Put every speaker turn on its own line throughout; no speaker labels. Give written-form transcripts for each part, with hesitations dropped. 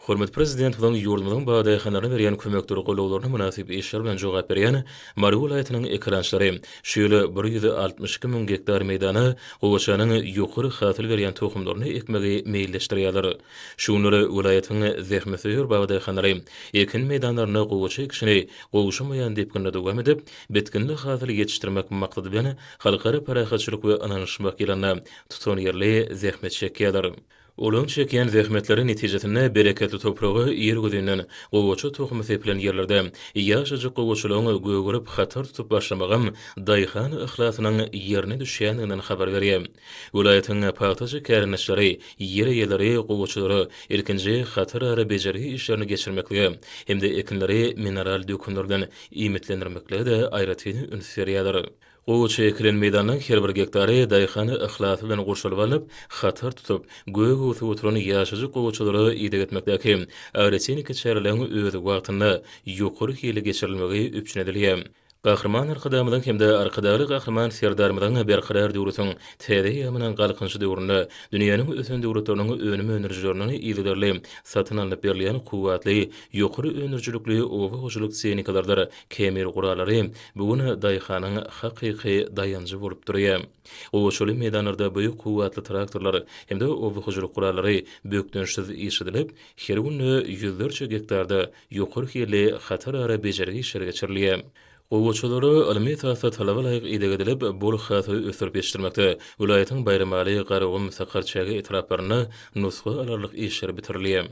Hormat prezident bilan yurdumdan bagdaýhanlaryna berýän kömekleri golawlaryna münasip işler bilen jogap berýän Mary welaýatynyň ekrançlary şeýle 162 000 hektar meýdana gowaçanyň ýokary hasyl berýän tohumlaryny ekmegi meýilleşdirýärler. Şunlary welaýatyň zähmetseýür bagdaýhanlary ekin meýdanlaryna gowaça ekişini gowuşamaýan depginde dowam edip, betkinli hasyl ýetişdirmek maksady bilen halkara parahatçylyk we ananyşmak ýylyna tutan ýerli zähmet çekýärler. Olun çekýän zähmetleri netijesinde bereketli topragy ýer gödünden gowaça tohumy sepilen ýerlerde ýaşajyk gowaçalygyň göwürip hatar tutup başlamagam daýhan ihlasynyň ýerine düşýändiginden habar berýär. Welaýatyň paýtaşy kärinişleri, ýer eýeleri, gowaçalary erkinji hatar ara bejeri işlerini geçirmekligi hemde ekinleri mineral dökünlerden iýmitlendirmekligi de aýratyny ünsürýärler. Gowaça ekilen meýdanyň her bir hektary daýhany ihlasy bilen gurşalyp alyp, hatar tutup, göýe gowuty oturan ýaşajyk gowaçalary ýydyp etmekdäki agresiniki çärelerini özi wagtynda ýokary hili geçirilmegi üpçün edilýär. Gahrman arkadamydan hemde arkadaly gahrman serdarmydan berqarar döwrütiň täze ýamynyň galkynçy döwründe dünýäniň ösen döwretleriniň önümi önerjilerini ýygydarly satyn alyp berilýän kuwatly ýokary önerjilikli owa hoşuluk senikalardyr kemer guralary bugun daýhanyň hakyky daýanjy bolup durýar. Owaçaly meýdanlarda büýük kuwatly traktorlar hemde owa hoşuluk guralary bökdönşsiz işidilip, her günü ýüzlerçe hektarda ýokary hili hatar ara bejeri işleri geçirilýär. Gowaçalary ilmi täsir talaba laýyk ýydyp edilip, bol hasy ösürip ýetişdirmekde. Welaýatyň bayramaly garagym sakarçagy etraplaryny nusga alarlyk işler bitirilýär.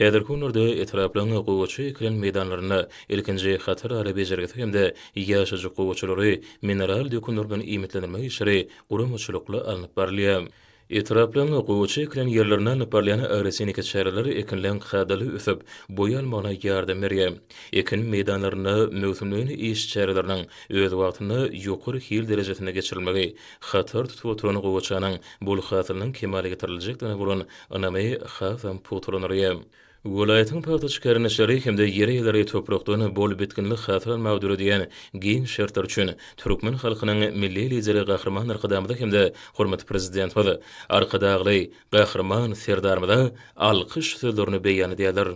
Häzirki günlerde etraplaryň gowaça ekilen meýdanlaryna ilkinji hatar ara bejerigi hemde ýaşajyk gowaçalary mineral dökünlerden iýmitlendirmek işleri guramaçylykly alınıp barilýär. Etraplaryň gowaça ekilen ýerlerine naparlayan agresiniki çäreleri ekinlen hadaly ösüp, boýalmagyna ýardam berýär. Ekin meýdanlaryna möwsümlüğini iş çäreleriniň öz wagtyny ýokary hil derejesine geçirilmegi, hatar tutup oturan gowaçanyň bol hasylynyň kemale getiriljekdigine bolan anamy hasam putulanýar. Welaýatyň paýtaşy kärinişleri hemde ýer eýeleri toprakdan bol bitkinlik hasyl mawdury diýen giň şertler üçin türkmen halkynyň milli lideri Gahrman arkadamyda hemde hormat prezident we arkadagly Gahrman serdarmyda alkyş sözlerini beýan edýärler.